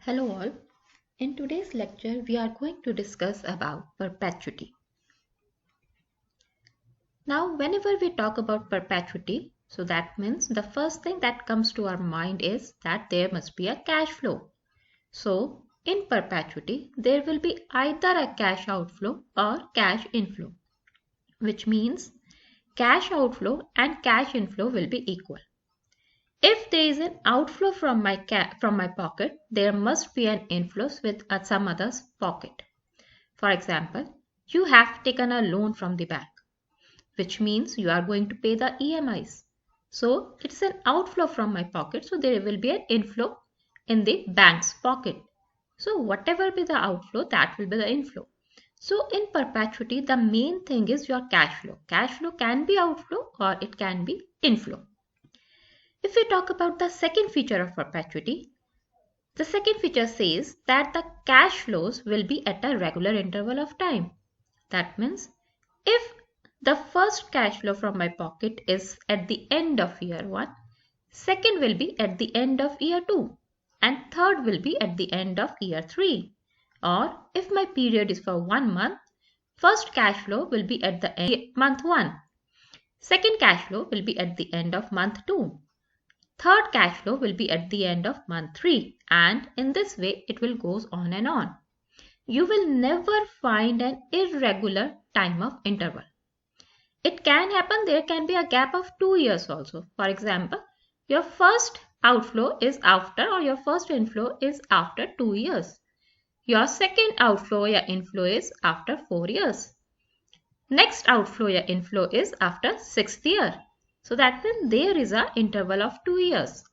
Hello all. In today's lecture, we are going to discuss about perpetuity. Now, whenever we talk about perpetuity, so that means the first thing that comes to our mind is that there must be a cash flow. So, in perpetuity, there will be either a cash outflow or cash inflow, which means cash outflow and cash inflow will be equal. If there is an outflow from my pocket, there must be an inflow with some other's pocket. For example, you have taken a loan from the bank, which means you are going to pay the EMIs. So it's an outflow from my pocket, so there will be an inflow in the bank's pocket. So whatever be the outflow, that will be the inflow. So in perpetuity, the main thing is your cash flow. Cash flow can be outflow or it can be inflow. If we talk about the second feature of perpetuity, the second feature says that the cash flows will be at a regular interval of time. That means if the first cash flow from my pocket is at the end of year 1, second will be at the end of year 2, and third will be at the end of year 3. Or if my period is for 1 month, first cash flow will be at the end of month 1. Second cash flow will be at the end of month 2. Third cash flow will be at the end of month 3, and in this way it will goes on and on. You will never find an irregular time of interval. It can happen, there can be a gap of 2 years also. For example, your first outflow is after or your first inflow is after 2 years. Your second outflow or inflow is after 4 years. Next outflow or inflow is after 6th year. So that means there is an interval of 2 years.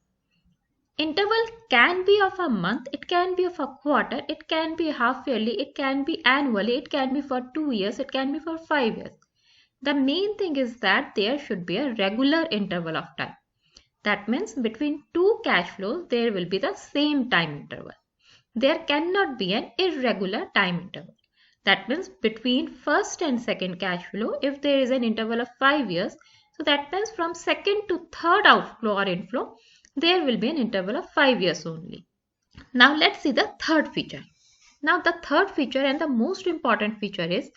Interval can be of a month, it can be of a quarter, it can be half yearly, it can be annually, it can be for 2 years, it can be for 5 years. The main thing is that there should be a regular interval of time. That means between two cash flows, there will be the same time interval. There cannot be an irregular time interval. That means between first and second cash flow, if there is an interval of 5 years, so that means from second to third outflow or inflow, there will be an interval of 5 years only. Now let's see the third feature. Now the third feature and the most important feature is,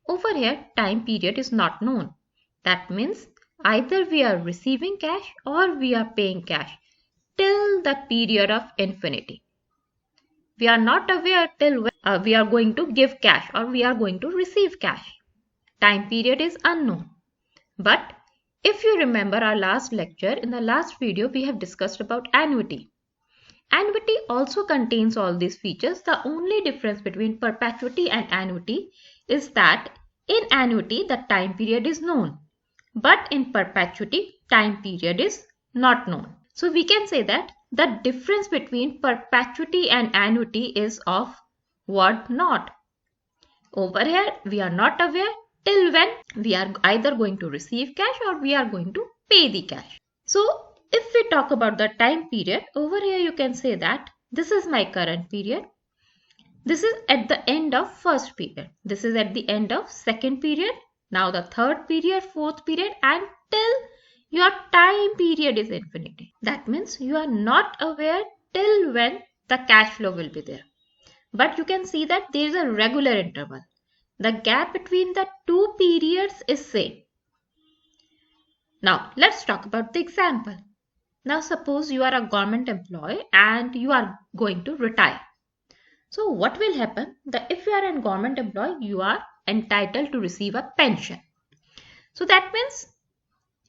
over here time period is not known. That means either we are receiving cash or we are paying cash till the period of infinity. We are not aware till when we are going to give cash or we are going to receive cash. Time period is unknown. But if you remember our last lecture, in the last video we have discussed about annuity. Annuity also contains all these features. The only difference between perpetuity and annuity is that in annuity the time period is known, but in perpetuity time period is not known. So we can say that the difference between perpetuity and annuity is of word not. Over here we are not aware till when we are either going to receive cash or we are going to pay the cash. So if we talk about the time period, over here you can say that this is my current period. This is at the end of first period. This is at the end of second period. Now the third period, fourth period, and till your time period is infinity. That means you are not aware till when the cash flow will be there. But you can see that there is a regular interval. The gap between the two periods is same. Now let's talk about the example. Now suppose you are a government employee and you are going to retire. So what will happen? If you are a government employee, you are entitled to receive a pension. So that means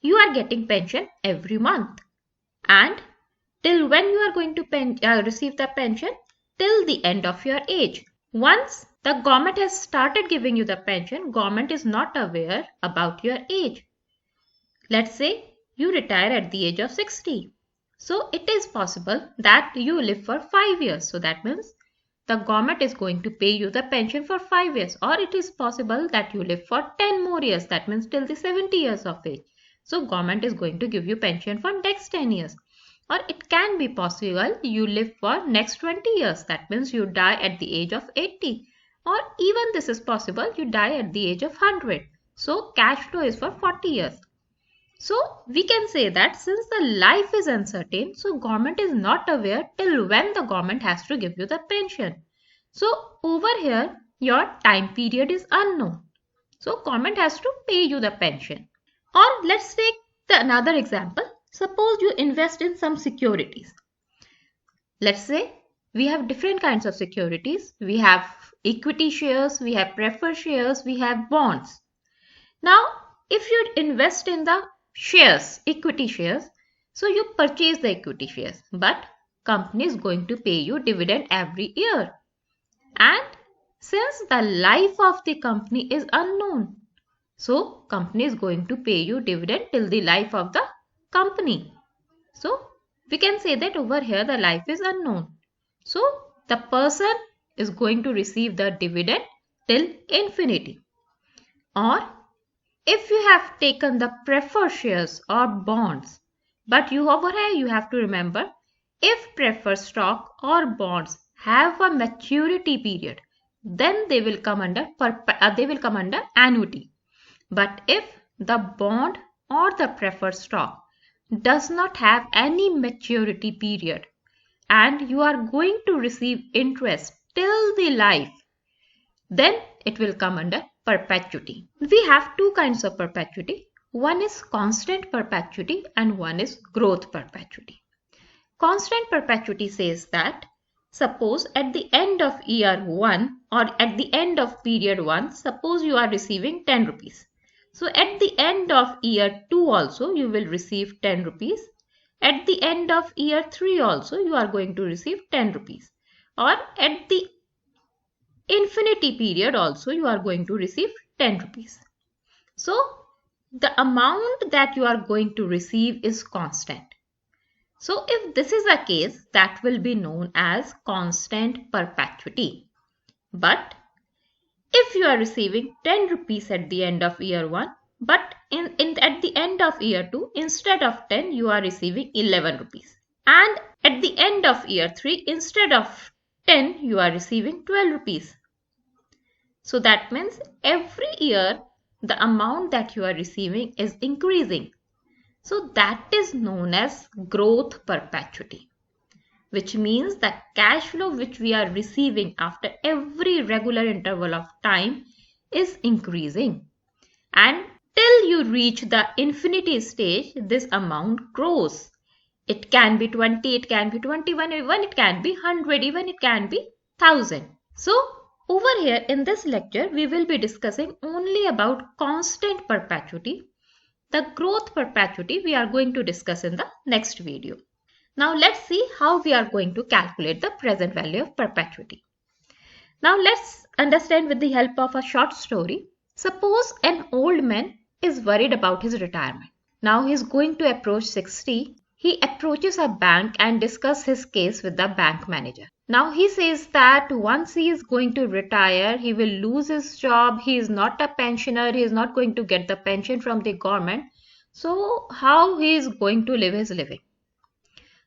you are getting pension every month. And till when you are going to receive the pension? Till the end of your age. Once the government has started giving you the pension, government is not aware about your age. Let's say you retire at the age of 60. So it is possible that you live for 5 years. So that means the government is going to pay you the pension for 5 years. Or it is possible that you live for 10 more years. That means till the 70 years of age. So government is going to give you pension for next 10 years. Or it can be possible you live for next 20 years. That means you die at the age of 80. Or even this is possible, you die at the age of 100. So cash flow is for 40 years. So we can say that since the life is uncertain, so government is not aware till when the government has to give you the pension. So over here, your time period is unknown. So government has to pay you the pension. Or let's take another example. Suppose you invest in some securities. Let's say we have different kinds of securities. We have equity shares, we have preferred shares, we have bonds. Now, if you invest in the shares, equity shares, so you purchase the equity shares, but company is going to pay you dividend every year. And since the life of the company is unknown, so company is going to pay you dividend till the life of the company. So we can say that over here the life is unknown. So the person is going to receive the dividend till infinity. Or if you have taken the preferred shares or bonds, but over here you have to remember, if preferred stock or bonds have a maturity period, then they will come under annuity. But if the bond or the preferred stock does not have any maturity period and you are going to receive interest till the life, then it will come under perpetuity. We have two kinds of perpetuity. One is constant perpetuity and one is growth perpetuity. Constant perpetuity says that suppose at the end of year 1 or at the end of period 1, suppose you are receiving 10 rupees. So at the end of year 2 also you will receive 10 rupees. At the end of year 3 also you are going to receive 10 rupees. Or at the infinity period also you are going to receive 10 rupees. So the amount that you are going to receive is constant. So if this is a case, that will be known as constant perpetuity. But if you are receiving 10 rupees at the end of year 1, but at the end of year 2, instead of 10, you are receiving 11 rupees. And at the end of year 3, instead of 10, you are receiving 12 rupees. So that means every year, the amount that you are receiving is increasing. So that is known as growth perpetuity, which means the cash flow which we are receiving after every regular interval of time is increasing. And till you reach the infinity stage, this amount grows. It can be 20, it can be 21, even it can be 100, even it can be 1000. So over here in this lecture, we will be discussing only about constant perpetuity. The growth perpetuity we are going to discuss in the next video. Now let's see how we are going to calculate the present value of perpetuity. Now let's understand with the help of a short story. Suppose an old man is worried about his retirement. Now he is going to approach 60. He approaches a bank and discusses his case with the bank manager. Now he says that once he is going to retire, he will lose his job. He is not a pensioner. He is not going to get the pension from the government. So how he is going to live his living?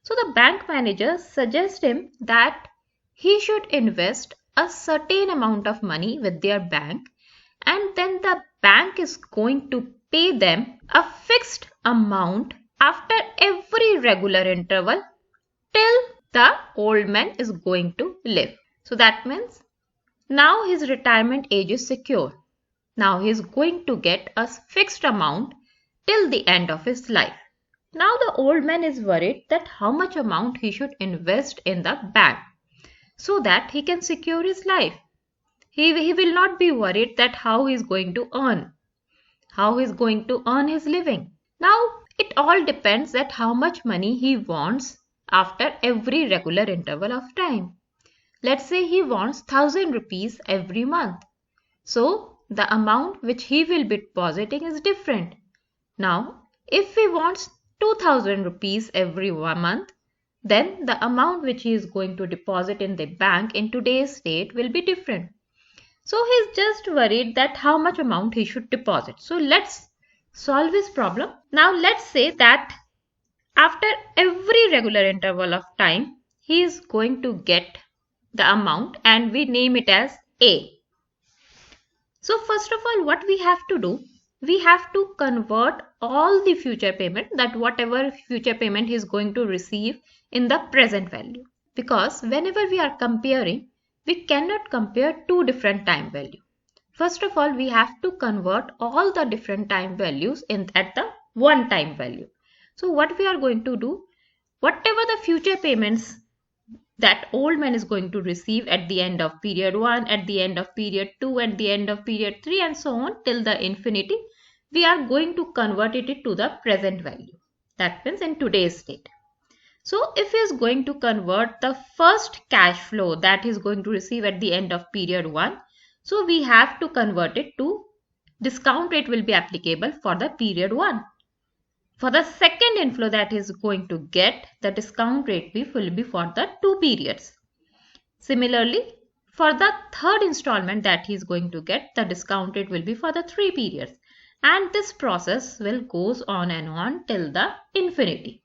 So the bank manager suggests him that he should invest a certain amount of money with their bank, and then the bank is going to pay them a fixed amount after every regular interval till the old man is going to live. So that means now his retirement age is secure. Now he is going to get a fixed amount till the end of his life. Now the old man is worried that how much amount he should invest in the bank so that he can secure his life. He will not be worried that how he is going to earn his living. Now it all depends that how much money he wants after every regular interval of time. Let's say he wants 1000 rupees every month. So the amount which he will be depositing is different. Now if he wants 2000 rupees every 1 month, then the amount which he is going to deposit in the bank in today's date will be different. So he's just worried that how much amount he should deposit. So let's solve his problem. Now let's say that after every regular interval of time, he is going to get the amount and we name it as A. So first of all, what we have to do, we have to convert all the future payment, that whatever future payment he is going to receive, in the present value. Because whenever we are comparing, we cannot compare two different time value. First of all, we have to convert all the different time values at the one time value. So what we are going to do, whatever the future payments that old man is going to receive at the end of period 1, at the end of period 2, at the end of period 3, and so on till the infinity, we are going to convert it to the present value. That means in today's state. So if he is going to convert the first cash flow that he is going to receive at the end of period 1, so we have to convert it to discount rate will be applicable for the period 1. For the second inflow that is going to get, the discount rate will be for the 2 periods. Similarly, for the third installment that he is going to get, the discount rate will be for the 3 periods. And this process will goes on and on till the infinity.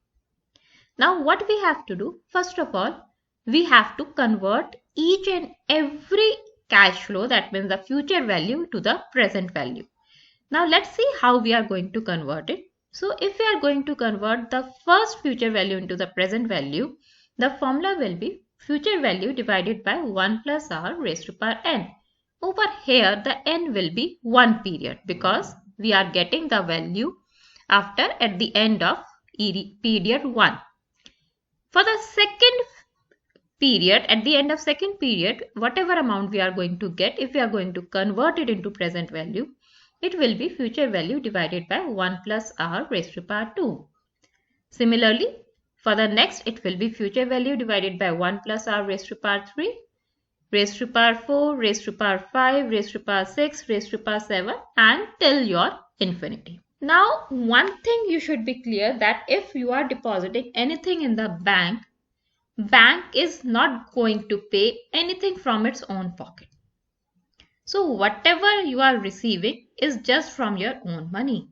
Now what we have to do, first of all, we have to convert each and every cash flow, that means the future value, to the present value. Now let's see how we are going to convert it. So if we are going to convert the first future value into the present value, the formula will be future value divided by 1 plus r raised to power n. Over here the n will be 1 period because we are getting the value after at the end of period 1. For the second period, at the end of second period, whatever amount we are going to get, if we are going to convert it into present value, it will be future value divided by 1 plus r raised to power 2. Similarly, for the next, it will be future value divided by 1 plus r raised to power 3, raised to power 4, raised to power 5, raised to power 6, raised to power 7, and till your infinity. Now, one thing you should be clear that if you are depositing anything in the bank is not going to pay anything from its own pocket. So whatever you are receiving is just from your own money.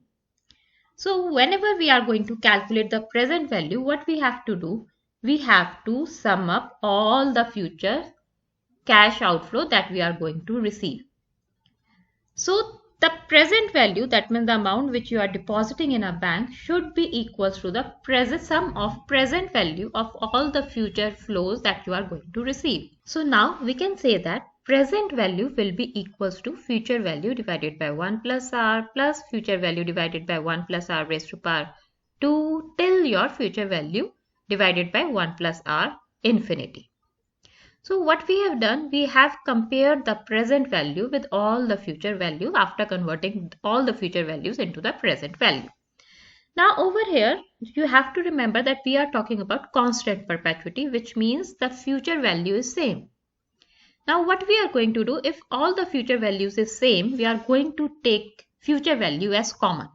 So whenever we are going to calculate the present value, what we have to do, we have to sum up all the future cash outflow that we are going to receive. So the present value, that means the amount which you are depositing in a bank, should be equals to the present sum of present value of all the future flows that you are going to receive. So now we can say that present value will be equals to future value divided by 1 plus r plus future value divided by 1 plus r raised to power 2 till your future value divided by 1 plus r infinity. So what we have done, we have compared the present value with all the future value after converting all the future values into the present value. Now over here, you have to remember that we are talking about constant perpetuity, which means the future value is same. Now what we are going to do, if all the future values is same, we are going to take future value as common.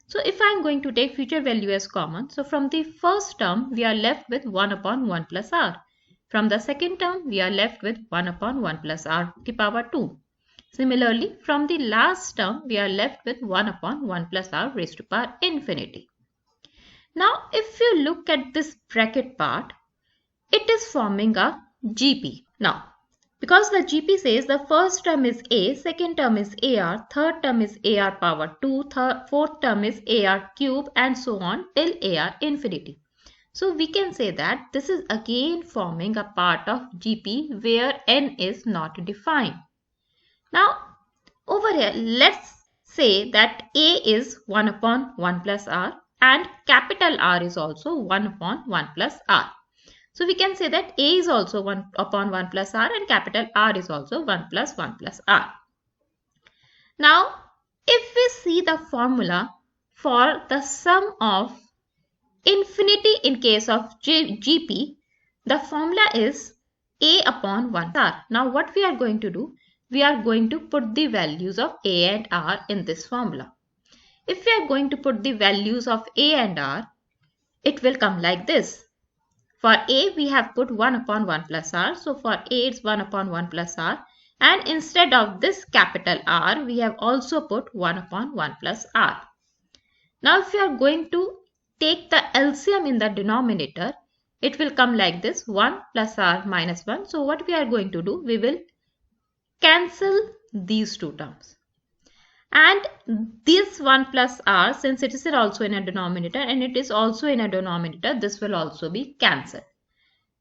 So if I am going to take future value as common, so from the first term, we are left with 1 upon 1 plus r. From the second term, we are left with 1 upon 1 plus r to the power 2. Similarly, from the last term, we are left with 1 upon 1 plus r raised to power infinity. Now, if you look at this bracket part, it is forming a GP. Now, because the GP says the first term is A, second term is AR, third term is AR power 2, fourth term is AR cube, and so on till AR infinity. So we can say that this is again forming a part of GP where n is not defined. Now over here, let's say that A is 1 upon 1 plus r and capital R is also 1 upon 1 plus r. So we can say that A is also 1 upon 1 plus r and capital R is also 1 plus r. Now if we see the formula for the sum of infinity in case of GP, the formula is A upon 1 r. Now what we are going to do, we are going to put the values of A and R in this formula. If we are going to put the values of A and R, it will come like this. For A, we have put 1 upon 1 plus r. So for A, it's 1 upon 1 plus r. And instead of this capital R, we have also put 1 upon 1 plus r. Now if we are going to take the LCM in the denominator, it will come like this, 1 plus r minus 1. So what we are going to do, we will cancel these two terms. And this 1 plus r, since it is also in a denominator and it is also in a denominator, this will also be cancelled.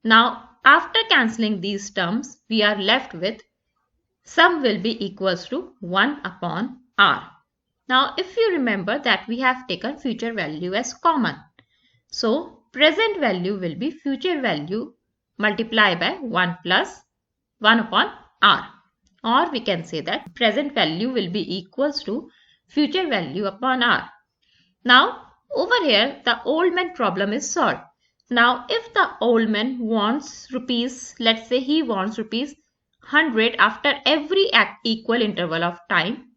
Now, after cancelling these terms, we are left with sum will be equals to 1 upon r. Now, if you remember that we have taken future value as common. So, present value will be future value multiplied by 1 plus 1 upon r. Or we can say that present value will be equals to future value upon r. Now, over here, the old man problem is solved. Now, if the old man wants rupees, let's say he wants rupees 100 after every equal interval of time,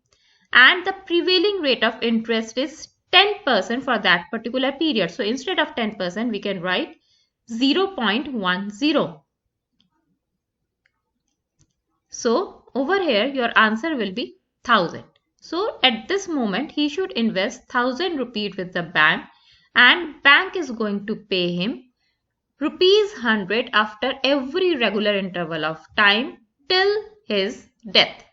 and the prevailing rate of interest is 10% for that particular period. So, instead of 10%, we can write 0.10. So, over here, your answer will be 1000. So, at this moment, he should invest 1000 rupees with the bank, and bank is going to pay him rupees 100 after every regular interval of time till his death.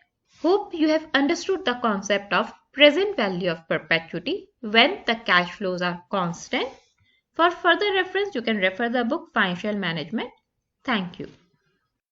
Hope you have understood the concept of present value of perpetuity when the cash flows are constant. For further reference, you can refer the book Financial Management. Thank you.